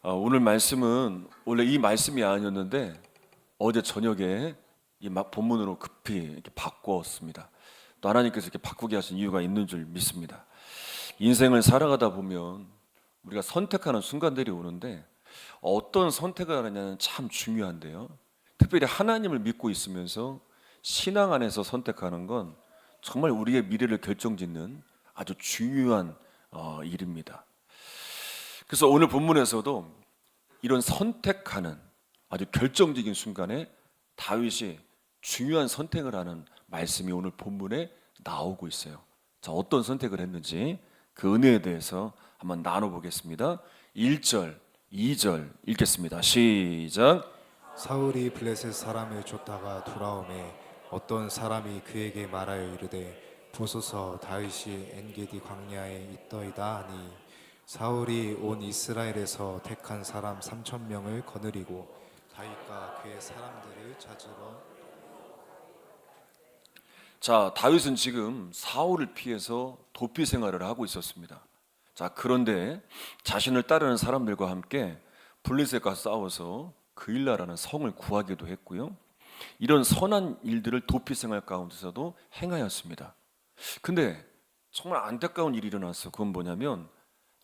오늘 말씀은 원래 이 말씀이 아니었는데 어제 저녁에 이 본문으로 급히 이렇게 바꿨습니다. 또 하나님께서 이렇게 바꾸게 하신 이유가 있는 줄 믿습니다. 인생을 살아가다 보면 우리가 선택하는 순간들이 오는데 어떤 선택을 하느냐는 참 중요한데요. 특별히 하나님을 믿고 있으면서 신앙 안에서 선택하는 건 정말 우리의 미래를 결정짓는 아주 중요한 일입니다. 그래서 오늘 본문에서도 이런 선택하는 아주 결정적인 순간에 다윗이 중요한 선택을 하는 말씀이 오늘 본문에 나오고 있어요. 자, 어떤 선택을 했는지 그 은혜에 대해서 한번 나눠보겠습니다. 1절, 2절 읽겠습니다. 시작. 사울이 블레셋 사람을 쫓다가 돌아오매 어떤 사람이 그에게 말하여 이르되 보소서 다윗이 엔게디 광야에 있더이다 하니 사울이 온 이스라엘에서 택한 사람 3,000명을 거느리고 다윗과 그의 사람들을 찾으러. 자, 다윗은 지금 사울을 피해서 도피 생활을 하고 있었습니다. 자, 그런데 자신을 따르는 사람들과 함께 블레셋과 싸워서 그일라라는 성을 구하기도 했고요. 이런 선한 일들을 도피 생활 가운데서도 행하였습니다. 근데 정말 안타까운 일이 일어났어요. 그건 뭐냐면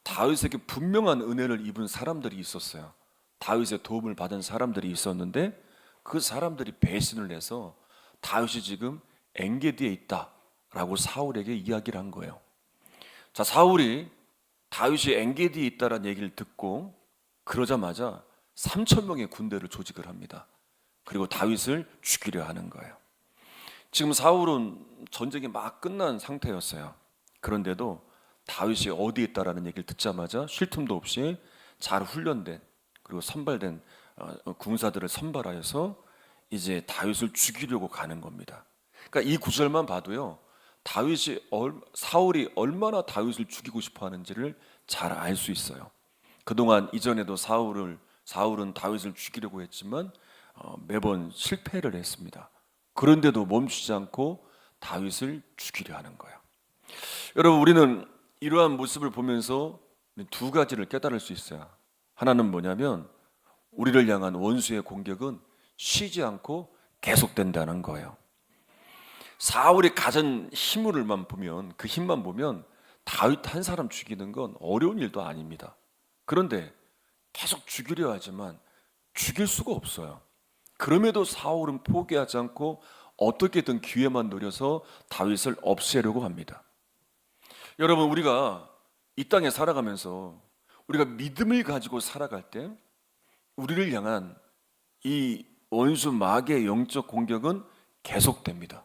다윗에게 분명한 은혜를 입은 사람들이 있었어요. 다윗의 도움을 받은 사람들이 있었는데 그 사람들이 배신을 해서 다윗이 지금 엔게디에 있다라고 사울에게 이야기를 한 거예요. 자, 사울이 다윗이 엔게디에 있다라는 얘기를 듣고 그러자마자 3,000명의 군대를 조직을 합니다. 그리고 다윗을 죽이려 하는 거예요. 지금 사울은 전쟁이 막 끝난 상태였어요. 그런데도 다윗이 어디에 있다라는 얘기를 듣자마자 쉴 틈도 없이 잘 훈련된 그리고 선발된 군사들을 선발하여서 이제 다윗을 죽이려고 가는 겁니다. 그러니까 이 구절만 봐도요, 사울이 얼마나 다윗을 죽이고 싶어 하는지를 잘 알 수 있어요. 그동안 이전에도 사울은 다윗을 죽이려고 했지만 매번 실패를 했습니다. 그런데도 멈추지 않고 다윗을 죽이려 하는 거예요. 여러분, 우리는 이러한 모습을 보면서 두 가지를 깨달을 수 있어요. 하나는 뭐냐면 우리를 향한 원수의 공격은 쉬지 않고 계속된다는 거예요. 사울이 가진 힘만 보면 그 힘만 보면 다윗 한 사람 죽이는 건 어려운 일도 아닙니다. 그런데 계속 죽이려 하지만 죽일 수가 없어요. 그럼에도 사울은 포기하지 않고 어떻게든 기회만 노려서 다윗을 없애려고 합니다. 여러분, 우리가 이 땅에 살아가면서 우리가 믿음을 가지고 살아갈 때 우리를 향한 이 원수 마귀의 영적 공격은 계속됩니다.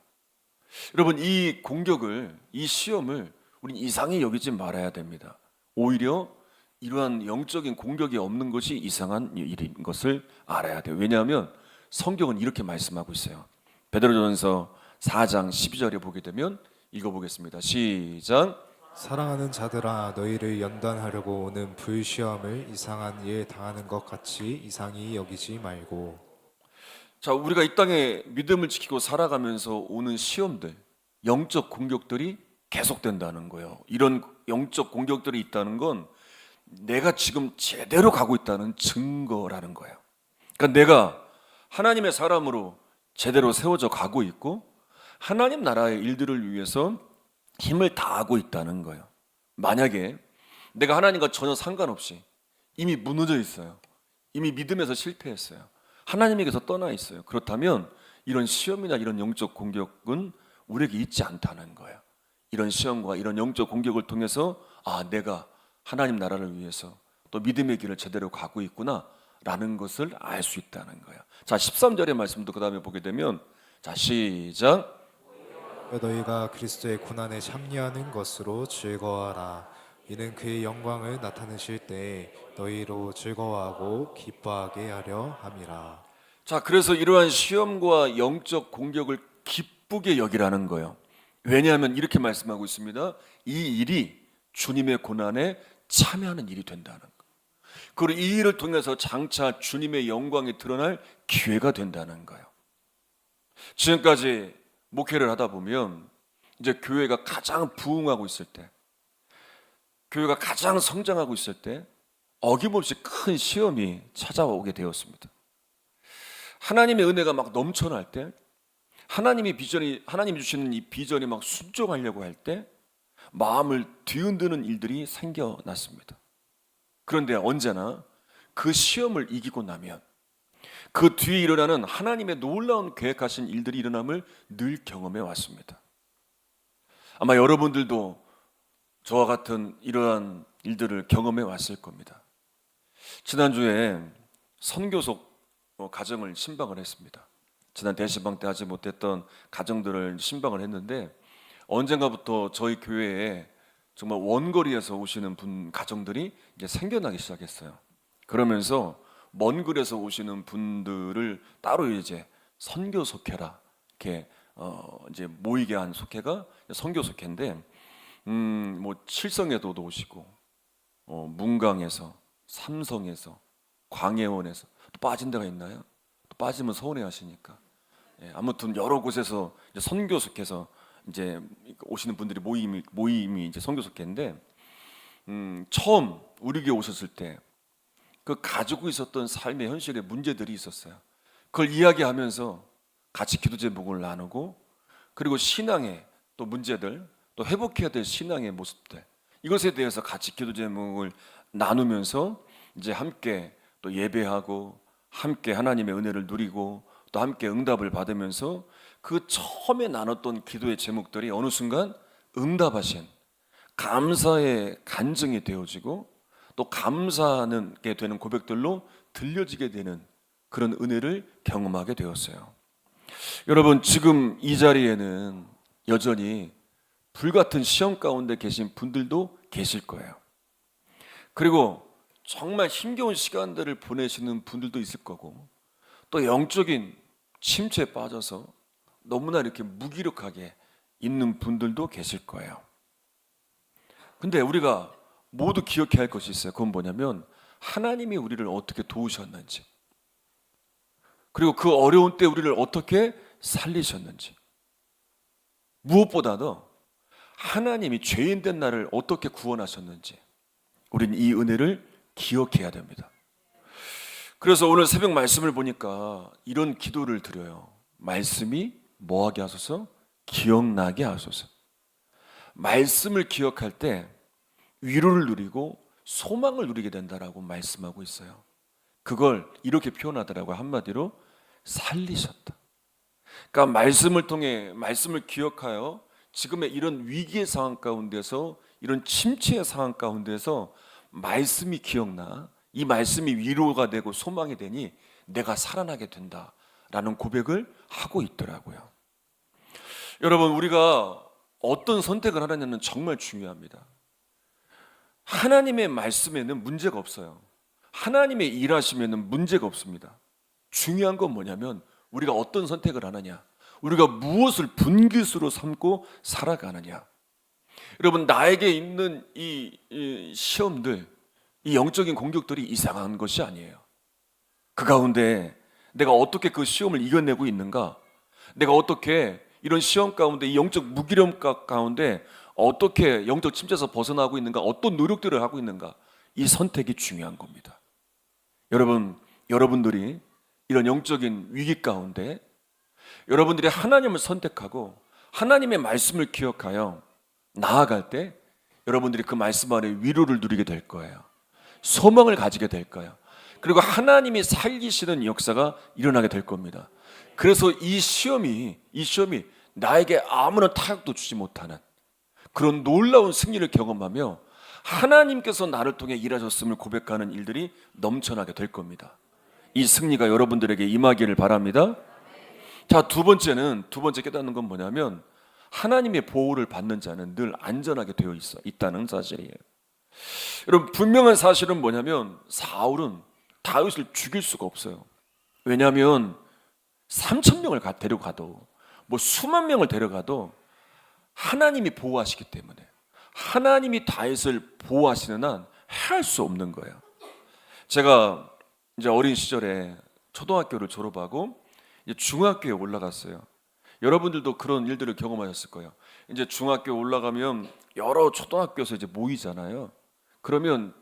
여러분, 이 공격을, 이 시험을 우리는 이상히 여기지 말아야 됩니다. 오히려 이러한 영적인 공격이 없는 것이 이상한 일인 것을 알아야 돼요. 왜냐하면 성경은 이렇게 말씀하고 있어요. 베드로전서 4장 12절에 보게 되면 읽어보겠습니다. 시작. 사랑하는 자들아 너희를 연단하려고 오는 불시험을 이상한 일 당하는 것 같이 이상히 여기지 말고. 자, 우리가 이 땅에 믿음을 지키고 살아가면서 오는 시험들, 영적 공격들이 계속된다는 거예요. 이런 영적 공격들이 있다는 건 내가 지금 제대로 가고 있다는 증거라는 거예요. 그러니까 내가 하나님의 사람으로 제대로 세워져 가고 있고 하나님 나라의 일들을 위해서 힘을 다하고 있다는 거예요. 만약에 내가 하나님과 전혀 상관없이 이미 무너져 있어요. 이미 믿음에서 실패했어요. 하나님에게서 떠나 있어요. 그렇다면 이런 시험이나 이런 영적 공격은 우리에게 있지 않다는 거예요. 이런 시험과 이런 영적 공격을 통해서 내가 하나님 나라를 위해서 또 믿음의 길을 제대로 가고 있구나 라는 것을 알 수 있다는 거예요. 자, 13절의 말씀도 그 다음에 보게 되면 자, 시작. 너희가 그리스도의 고난에 참여하는 것으로 즐거워하라. 이는 그의 영광을 나타내실 때 너희로 즐거워하고 기뻐하게 하려 함이라. 자, 그래서 이러한 시험과 영적 공격을 기쁘게 여기라는 거예요. 왜냐하면 이렇게 말씀하고 있습니다. 이 일이 주님의 고난에 참여하는 일이 된다는 거예요. 그리고 이 일을 통해서 장차 주님의 영광이 드러날 기회가 된다는 거예요. 지금까지 목회를 하다 보면 이제 교회가 가장 부흥하고 있을 때, 교회가 가장 성장하고 있을 때 어김없이 큰 시험이 찾아오게 되었습니다. 하나님의 은혜가 막 넘쳐날 때, 하나님이 주시는 이 비전이 막 순종하려고 할 때 마음을 뒤흔드는 일들이 생겨났습니다. 그런데 언제나 그 시험을 이기고 나면 그 뒤에 일어나는 하나님의 놀라운 계획하신 일들이 일어남을 늘 경험해 왔습니다. 아마 여러분들도 저와 같은 이러한 일들을 경험해 왔을 겁니다. 지난주에 선교속 가정을 신방을 했습니다. 지난 대신방 때 하지 못했던 가정들을 신방을 했는데, 언젠가부터 저희 교회에 정말 원거리에서 오시는 분 가정들이 이제 생겨나기 시작했어요. 그러면서 먼 거리에서 오시는 분들을 따로 이제 선교 속회라 이렇게 이제 모이게 한 속회가 선교 속회인데, 뭐 칠성에도 오시고, 문강에서, 삼성에서, 광해원에서 또 빠진 데가 있나요? 또 빠지면 서운해하시니까. 예, 아무튼 여러 곳에서 이제 선교 속회에서 이제 오시는 분들이 모임이 이제 선교 속회인데, 처음 우리 교회 오셨을 때 그 가지고 있었던 삶의 현실의 문제들이 있었어요. 그걸 이야기하면서 같이 기도 제목을 나누고, 그리고 신앙의 또 문제들, 또 회복해야 될 신앙의 모습들, 이것에 대해서 같이 기도 제목을 나누면서 이제 함께 또 예배하고, 함께 하나님의 은혜를 누리고, 또 함께 응답을 받으면서 그 처음에 나눴던 기도의 제목들이 어느 순간 응답하신 감사의 간증이 되어지고, 또 감사하게 되는 고백들로 들려지게 되는 그런 은혜를 경험하게 되었어요. 여러분, 지금 이 자리에는 여전히 불같은 시험 가운데 계신 분들도 계실 거예요. 그리고 정말 힘겨운 시간들을 보내시는 분들도 있을 거고, 또 영적인 침체에 빠져서 너무나 이렇게 무기력하게 있는 분들도 계실 거예요. 근데 우리가 모두 기억해야 할 것이 있어요. 그건 뭐냐면 하나님이 우리를 어떻게 도우셨는지, 그리고 그 어려운 때 우리를 어떻게 살리셨는지, 무엇보다도 하나님이 죄인 된 나를 어떻게 구원하셨는지, 우리는 이 은혜를 기억해야 됩니다. 그래서 오늘 새벽 말씀을 보니까 이런 기도를 드려요. 말씀이 뭐하게 하소서? 기억나게 하소서. 말씀을 기억할 때 위로를 누리고 소망을 누리게 된다라고 말씀하고 있어요. 그걸 이렇게 표현하더라고요. 한마디로 살리셨다. 그러니까 말씀을 통해, 말씀을 기억하여 지금의 이런 위기의 상황 가운데서, 이런 침체의 상황 가운데서 말씀이 기억나, 이 말씀이 위로가 되고 소망이 되니 내가 살아나게 된다라는 고백을 하고 있더라고요. 여러분, 우리가 어떤 선택을 하느냐는 정말 중요합니다. 하나님의 말씀에는 문제가 없어요. 하나님의 일하심에는 문제가 없습니다. 중요한 건 뭐냐면 우리가 어떤 선택을 하느냐, 우리가 무엇을 분깃으로 삼고 살아가느냐. 여러분, 나에게 있는 이 시험들, 이 영적인 공격들이 이상한 것이 아니에요. 그 가운데 내가 어떻게 그 시험을 이겨내고 있는가, 내가 어떻게 이런 시험 가운데, 이 영적 무기력 가운데 어떻게 영적 침체에서 벗어나고 있는가, 어떤 노력들을 하고 있는가, 이 선택이 중요한 겁니다. 여러분들이 이런 영적인 위기 가운데 여러분들이 하나님을 선택하고 하나님의 말씀을 기억하여 나아갈 때 여러분들이 그 말씀 안에 위로를 누리게 될 거예요. 소망을 가지게 될 거예요. 그리고 하나님이 살리시는 역사가 일어나게 될 겁니다. 그래서 이 시험이 나에게 아무런 타격도 주지 못하는 그런 놀라운 승리를 경험하며 하나님께서 나를 통해 일하셨음을 고백하는 일들이 넘쳐나게 될 겁니다. 이 승리가 여러분들에게 임하기를 바랍니다. 자, 두 번째 깨닫는 건 뭐냐면 하나님의 보호를 받는 자는 늘 안전하게 되어 있다는 사실이에요. 여러분, 분명한 사실은 뭐냐면 사울은 다윗을 죽일 수가 없어요. 왜냐하면 3,000명을 데려가도, 뭐 수만 명을 데려가도 하나님이 보호하시기 때문에, 하나님이 다윗을 보호하시는 한 해할 수 없는 거예요. 제가 이제 어린 시절에 초등학교를 졸업하고 이제 중학교에 올라갔어요. 여러분들도 그런 일들을 경험하셨을 거예요. 이제 중학교 올라가면 여러 초등학교에서 이제 모이잖아요. 그러면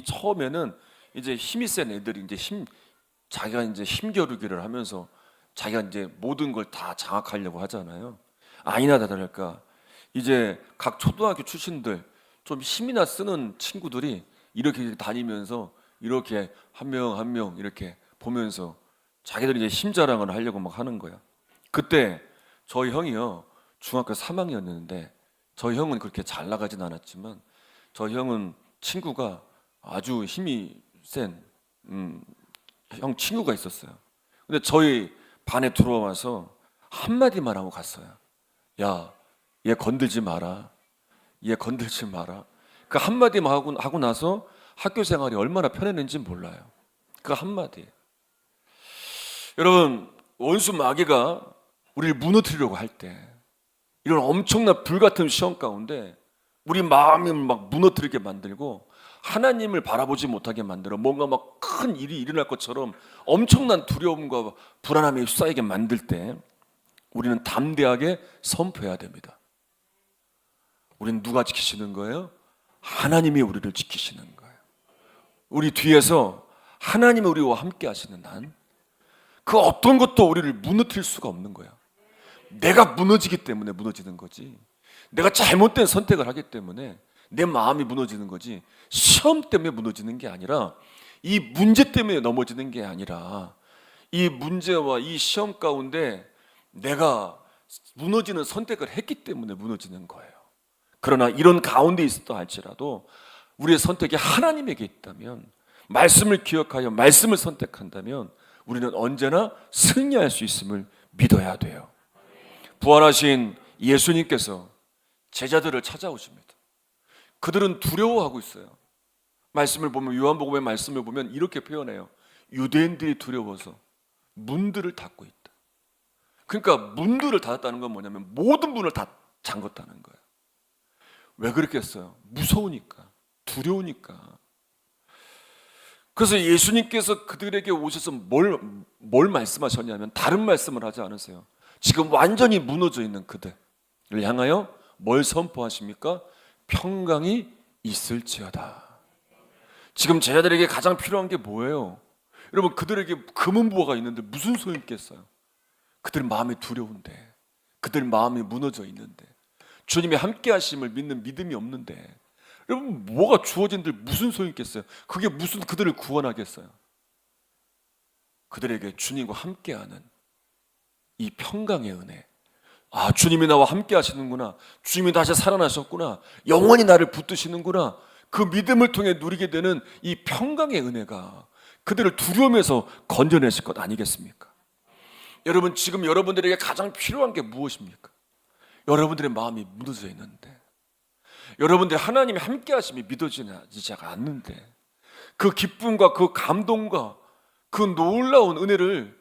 처음에는 이제 힘이 센 애들이 이제 자기가 이제 힘겨루기를 하면서 자기가 이제 모든 걸 다 장악하려고 하잖아요. 아니나 다를까 이제 각 초등학교 출신들 좀 힘이나 쓰는 친구들이 이렇게 다니면서 이렇게 한 명 한 명 이렇게 보면서 자기들이 이제 힘 자랑을 하려고 막 하는 거야. 그때 저희 형이요 중학교 3학년이었는데 저희 형은 그렇게 잘 나가진 않았지만 저희 형은 친구가 아주 힘이 센 형 친구가 있었어요. 근데 저희 반에 들어와서 한마디만 하고 갔어요. 야, 얘 건들지 마라. 얘 건들지 마라. 그 한마디만 하고 나서 학교 생활이 얼마나 편했는지 몰라요. 그 한마디. 여러분, 원수 마귀가 우리를 무너뜨리려고 할 때 이런 엄청난 불같은 시험 가운데 우리 마음이 막 무너뜨리게 만들고 하나님을 바라보지 못하게 만들어 뭔가 막 큰 일이 일어날 것처럼 엄청난 두려움과 불안함이 휩싸이게 만들 때 우리는 담대하게 선포해야 됩니다. 우리는 누가 지키시는 거예요? 하나님이 우리를 지키시는 거예요. 우리 뒤에서 하나님이 우리와 함께 하시는 한 그 어떤 것도 우리를 무너뜨릴 수가 없는 거야. 내가 무너지기 때문에 무너지는 거지. 내가 잘못된 선택을 하기 때문에 내 마음이 무너지는 거지. 시험 때문에 무너지는 게 아니라 이 문제 때문에 넘어지는 게 아니라 이 문제와 이 시험 가운데 내가 무너지는 선택을 했기 때문에 무너지는 거예요. 그러나 이런 가운데 있었다 할지라도 우리의 선택이 하나님에게 있다면 말씀을 기억하여 말씀을 선택한다면 우리는 언제나 승리할 수 있음을 믿어야 돼요. 부활하신 예수님께서 제자들을 찾아오십니다. 그들은 두려워하고 있어요. 말씀을 보면 요한복음의 말씀을 보면 이렇게 표현해요. 유대인들이 두려워서 문들을 닫고 있다. 그러니까 문들을 닫았다는 건 뭐냐면 모든 문을 다 잠궜다는 거예요. 왜 그랬겠어요? 무서우니까, 두려우니까. 그래서 예수님께서 그들에게 오셔서 뭘 말씀하셨냐면 다른 말씀을 하지 않으세요. 지금 완전히 무너져 있는 그들을 향하여 뭘 선포하십니까? 평강이 있을지어다. 지금 제자들에게 가장 필요한 게 뭐예요? 여러분, 그들에게 금은보화가 있는데 무슨 소용이 있겠어요? 그들 마음이 두려운데, 그들 마음이 무너져 있는데, 주님의 함께 하심을 믿는 믿음이 없는데, 여러분, 뭐가 주어진들 무슨 소용이 있겠어요? 그게 무슨 그들을 구원하겠어요? 그들에게 주님과 함께하는 이 평강의 은혜, 아, 주님이 나와 함께 하시는구나, 주님이 다시 살아나셨구나, 영원히 나를 붙드시는구나, 그 믿음을 통해 누리게 되는 이 평강의 은혜가 그들을 두려움에서 건져내실 것 아니겠습니까? 여러분, 지금 여러분들에게 가장 필요한 게 무엇입니까? 여러분들의 마음이 무너져 있는데, 여러분들이 하나님이 함께 하심이 믿어지지 않는데, 그 기쁨과 그 감동과 그 놀라운 은혜를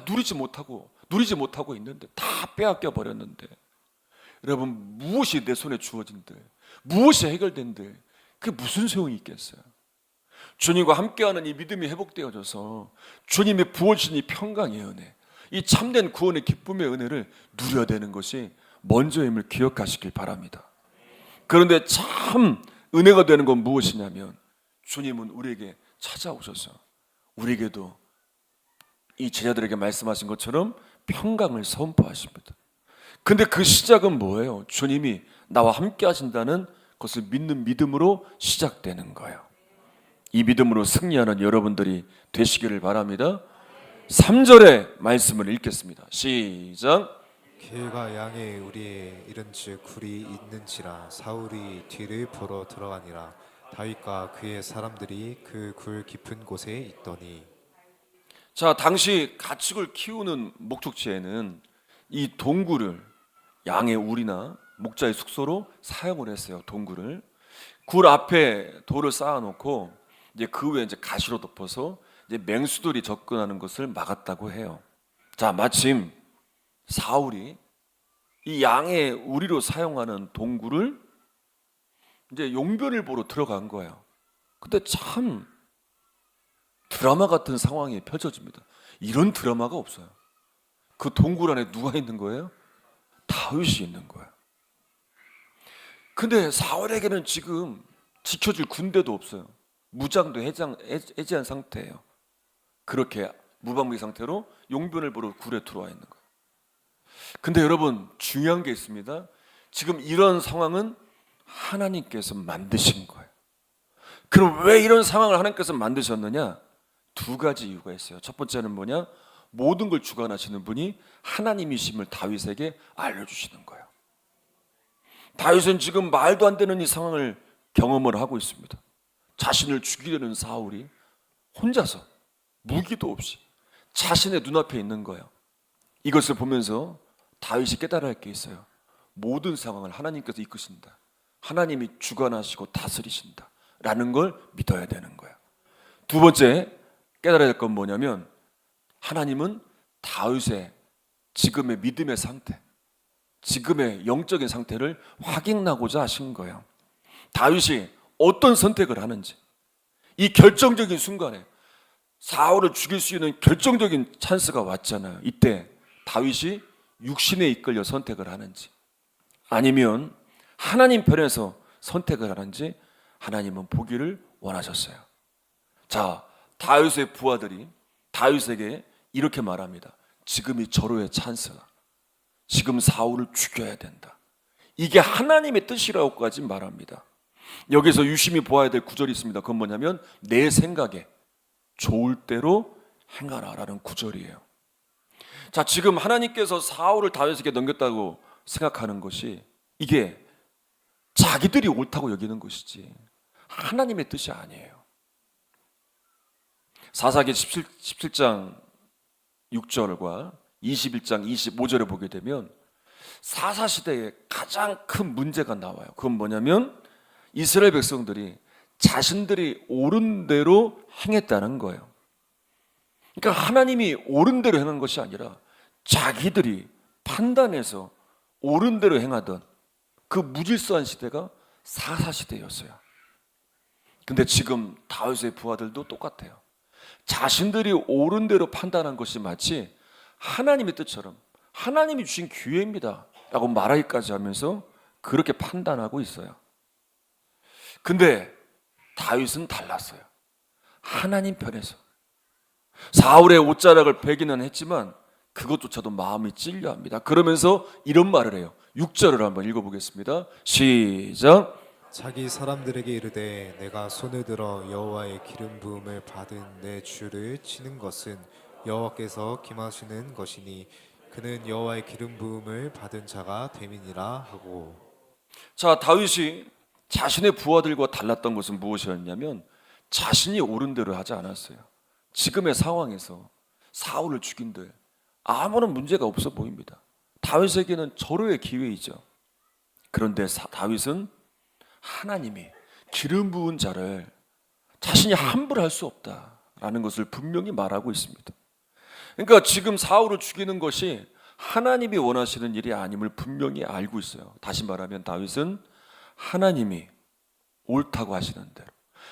누리지 못하고 있는데, 다 빼앗겨 버렸는데, 여러분, 무엇이 내 손에 주어진들, 무엇이 해결된들, 그게 무슨 소용이 있겠어요? 주님과 함께하는 이 믿음이 회복되어져서 주님이 부어주신 이 평강의 은혜, 이 참된 구원의 기쁨의 은혜를 누려야 되는 것이 먼저임을 기억하시길 바랍니다. 그런데 참 은혜가 되는 건 무엇이냐면 주님은 우리에게 찾아오셔서 우리에게도 이 제자들에게 말씀하신 것처럼 평강을 선포하십니다. 근데 그 시작은 뭐예요? 주님이 나와 함께 하신다는 것을 믿는 믿음으로 시작되는 거예요. 이 믿음으로 승리하는 여러분들이 되시기를 바랍니다. 3절의 말씀을 읽겠습니다. 시작. 개가 양의 우리에 이른즉 굴이 있는지라 사울이 뒤를 보러 들어가니라 다윗과 그의 사람들이 그 굴 깊은 곳에 있더니. 자, 당시 가축을 키우는 목축지에는 이 동굴을 양의 울이나 목자의 숙소로 사용을 했어요. 동굴을 굴 앞에 돌을 쌓아놓고 이제 그 위에 이제 가시로 덮어서 이제 맹수들이 접근하는 것을 막았다고 해요. 자, 마침 사울이 이 양의 우리로 사용하는 동굴을 이제 용변을 보러 들어간 거예요. 근데 참 드라마 같은 상황이 펼쳐집니다. 이런 드라마가 없어요. 그 동굴 안에 누가 있는 거예요? 다윗이 있는 거예요. 근데 사울에게는 지금 지켜줄 군대도 없어요. 무장도 해제한 상태예요. 그렇게 무방비 상태로 용변을 보러 굴에 들어와 있는 거예요. 근데 여러분, 중요한 게 있습니다. 지금 이런 상황은 하나님께서 만드신 거예요. 그럼 왜 이런 상황을 하나님께서 만드셨느냐? 두 가지 이유가 있어요. 첫 번째는 뭐냐? 모든 걸 주관하시는 분이 하나님이심을 다윗에게 알려주시는 거예요. 다윗은 지금 말도 안 되는 이 상황을 경험을 하고 있습니다. 자신을 죽이려는 사울이 혼자서 무기도 없이 자신의 눈앞에 있는 거예요. 이것을 보면서 다윗이 깨달아야 할 게 있어요. 모든 상황을 하나님께서 이끄신다. 하나님이 주관하시고 다스리신다 라는 걸 믿어야 되는 거예요. 두 번째 깨달아야 될 건 뭐냐면, 하나님은 다윗의 지금의 믿음의 상태, 지금의 영적인 상태를 확인하고자 하신 거예요. 다윗이 어떤 선택을 하는지, 이 결정적인 순간에 사울을 죽일 수 있는 결정적인 찬스가 왔잖아요. 이때 다윗이 육신에 이끌려 선택을 하는지, 아니면 하나님 편에서 선택을 하는지 하나님은 보기를 원하셨어요. 자, 다윗의 부하들이 다윗에게 이렇게 말합니다. 지금이 절호의 찬스다. 지금 사울을 죽여야 된다. 이게 하나님의 뜻이라고까지 말합니다. 여기서 유심히 보아야 될 구절이 있습니다. 그건 뭐냐면, 내 생각에 좋을 대로 행하라 라는 구절이에요. 자, 지금 하나님께서 사울을 다윗에게 넘겼다고 생각하는 것이, 이게 자기들이 옳다고 여기는 것이지 하나님의 뜻이 아니에요. 사사기 17장 6절과 21장 25절을 보게 되면 사사시대에 가장 큰 문제가 나와요. 그건 뭐냐면, 이스라엘 백성들이 자신들이 옳은 대로 행했다는 거예요. 그러니까 하나님이 옳은 대로 행한 것이 아니라 자기들이 판단해서 옳은 대로 행하던 그 무질서한 시대가 사사시대였어요. 근데 지금 다윗의 부하들도 똑같아요. 자신들이 옳은 대로 판단한 것이 마치 하나님의 뜻처럼 하나님이 주신 기회입니다 라고 말하기까지 하면서 그렇게 판단하고 있어요. 근데 다윗은 달랐어요. 하나님 편에서 사울의 옷자락을 베기는 했지만 그것조차도 마음이 찔려합니다. 그러면서 이런 말을 해요. 6절을 한번 읽어보겠습니다. 시작. 자기 사람들에게 이르되 내가 손을 들어 여호와의 기름 부음을 받은 내 주를 치는 것은 여호와께서 기마시는 것이니 그는 여호와의 기름 부음을 받은 자가 됨이니라 하고. 자, 다윗이 자신의 부하들과 달랐던 것은 무엇이었냐면, 자신이 옳은 대로 하지 않았어요. 지금의 상황에서 사울을 죽인들 아무런 문제가 없어 보입니다. 다윗에게는 절호의 기회이죠. 그런데 다윗은 하나님이 기름 부은 자를 자신이 함부로 할 수 없다라는 것을 분명히 말하고 있습니다. 그러니까 지금 사울을 죽이는 것이 하나님이 원하시는 일이 아님을 분명히 알고 있어요. 다시 말하면 다윗은 하나님이 옳다고 하시는 대로,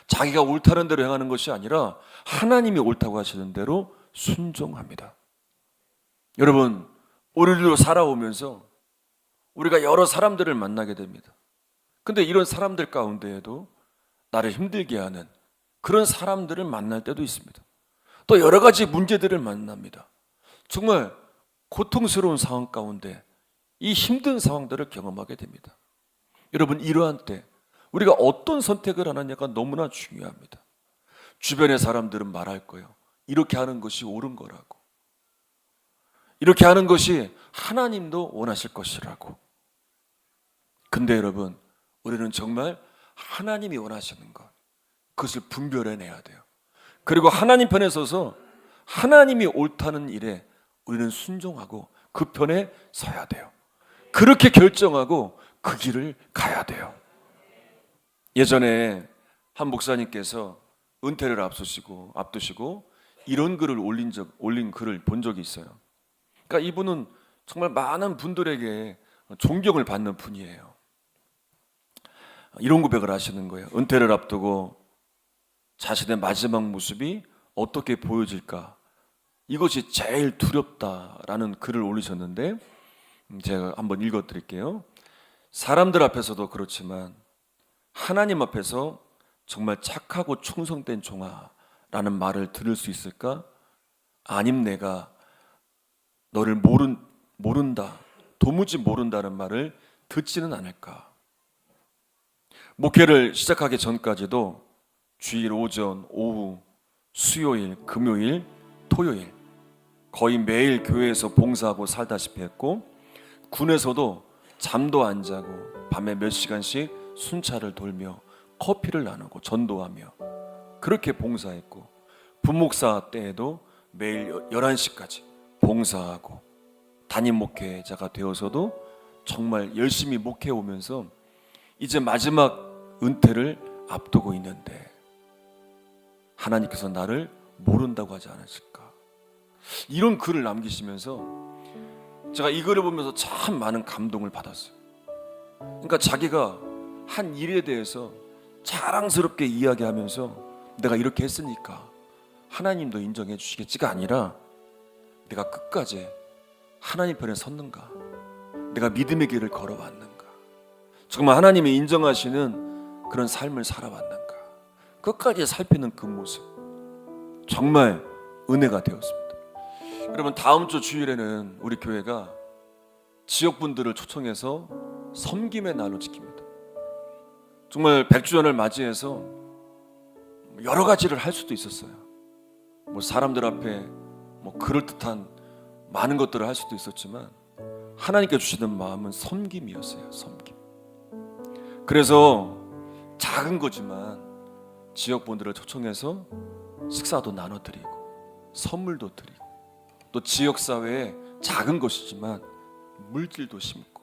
자기가 옳다는 대로 행하는 것이 아니라 하나님이 옳다고 하시는 대로 순종합니다. 여러분, 우리도 살아오면서 우리가 여러 사람들을 만나게 됩니다. 근데 이런 사람들 가운데에도 나를 힘들게 하는 그런 사람들을 만날 때도 있습니다. 또 여러 가지 문제들을 만납니다. 정말 고통스러운 상황 가운데 이 힘든 상황들을 경험하게 됩니다. 여러분, 이러한 때 우리가 어떤 선택을 하느냐가 너무나 중요합니다. 주변의 사람들은 말할 거예요. 이렇게 하는 것이 옳은 거라고, 이렇게 하는 것이 하나님도 원하실 것이라고. 근데 여러분, 우리는 정말 하나님이 원하시는 것, 그것을 분별해내야 돼요. 그리고 하나님 편에 서서 하나님이 옳다는 일에 우리는 순종하고 그 편에 서야 돼요. 그렇게 결정하고 그 길을 가야 돼요. 예전에 한 목사님께서 은퇴를 앞두시고 이런 글을 올린 글을 본 적이 있어요. 그러니까 이분은 정말 많은 분들에게 존경을 받는 분이에요. 이런 고백을 하시는 거예요. 은퇴를 앞두고 자신의 마지막 모습이 어떻게 보여질까, 이것이 제일 두렵다라는 글을 올리셨는데, 제가 한번 읽어드릴게요. 사람들 앞에서도 그렇지만 하나님 앞에서 정말 착하고 충성된 종아라는 말을 들을 수 있을까? 아님 내가 너를 모른다, 도무지 모른다는 말을 듣지는 않을까? 목회를 시작하기 전까지도 주일 오전, 오후, 수요일, 금요일, 토요일 거의 매일 교회에서 봉사하고 살다시피 했고, 군에서도 잠도 안 자고 밤에 몇 시간씩 순찰을 돌며 커피를 나누고 전도하며 그렇게 봉사했고, 부목사 때에도 매일 11시까지 봉사하고 담임 목회자가 되어서도 정말 열심히 목회해 오면서 이제 마지막 은퇴를 앞두고 있는데 하나님께서 나를 모른다고 하지 않으실까? 이런 글을 남기시면서 제가 이 글을 보면서 참 많은 감동을 받았어요. 그러니까 자기가 한 일에 대해서 자랑스럽게 이야기하면서 내가 이렇게 했으니까 하나님도 인정해 주시겠지가 아니라 내가 끝까지 하나님 편에 섰는가? 내가 믿음의 길을 걸어왔는가? 정말 하나님이 인정하시는 그런 삶을 살아왔는가? 끝까지 살피는 그 모습 정말 은혜가 되었습니다. 여러분, 다음 주 주일에는 우리 교회가 지역분들을 초청해서 섬김의 날로 지킵니다. 정말 100주년을 맞이해서 여러 가지를 할 수도 있었어요. 뭐 사람들 앞에 뭐 그럴듯한 많은 것들을 할 수도 있었지만 하나님께 주시는 마음은 섬김이었어요. 섬김. 그래서 작은 거지만 지역분들을 초청해서 식사도 나눠드리고 선물도 드리고 또 지역사회에 작은 것이지만 물질도 심고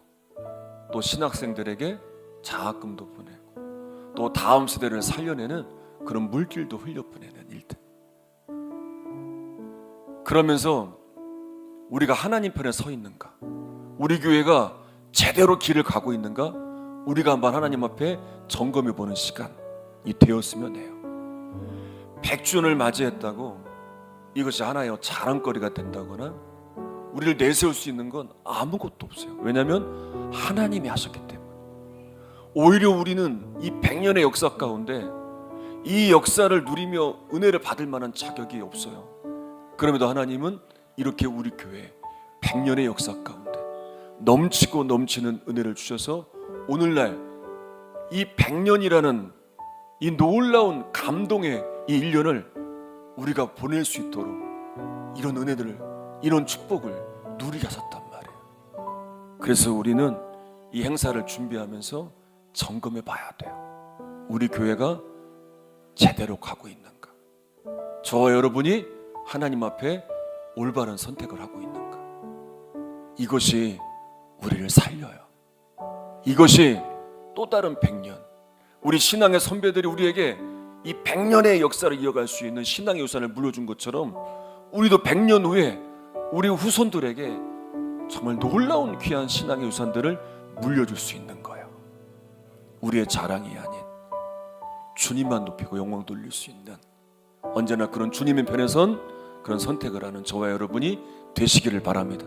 또 신학생들에게 장학금도 보내고 또 다음 세대를 살려내는 그런 물질도 흘려보내는 일들. 그러면서 우리가 하나님 편에 서 있는가? 우리 교회가 제대로 길을 가고 있는가? 우리가 한번 하나님 앞에 점검해 보는 시간이 되었으면 해요. 100주년을 맞이했다고 이것이 하나의 자랑거리가 된다거나 우리를 내세울 수 있는 건 아무것도 없어요. 왜냐하면 하나님이 하셨기 때문에. 오히려 우리는 이 100년의 역사 가운데 이 역사를 누리며 은혜를 받을 만한 자격이 없어요. 그럼에도 하나님은 이렇게 우리 교회 100년의 역사 가운데 넘치고 넘치는 은혜를 주셔서 오늘날 이 100년이라는 이 놀라운 감동의 이 1년을 우리가 보낼 수 있도록 이런 은혜들을, 이런 축복을 누리게 하셨단 말이에요. 그래서 우리는 이 행사를 준비하면서 점검해 봐야 돼요. 우리 교회가 제대로 가고 있는가? 저와 여러분이 하나님 앞에 올바른 선택을 하고 있는가? 이것이 우리를 살려요. 이것이 또 다른 100년, 우리 신앙의 선배들이 우리에게 이 100년의 역사를 이어갈 수 있는 신앙의 유산을 물려준 것처럼 우리도 100년 후에 우리 후손들에게 정말 놀라운 귀한 신앙의 유산들을 물려줄 수 있는 거예요. 우리의 자랑이 아닌 주님만 높이고 영광 돌릴 수 있는, 언제나 그런 주님의 편에 선 그런 선택을 하는 저와 여러분이 되시기를 바랍니다.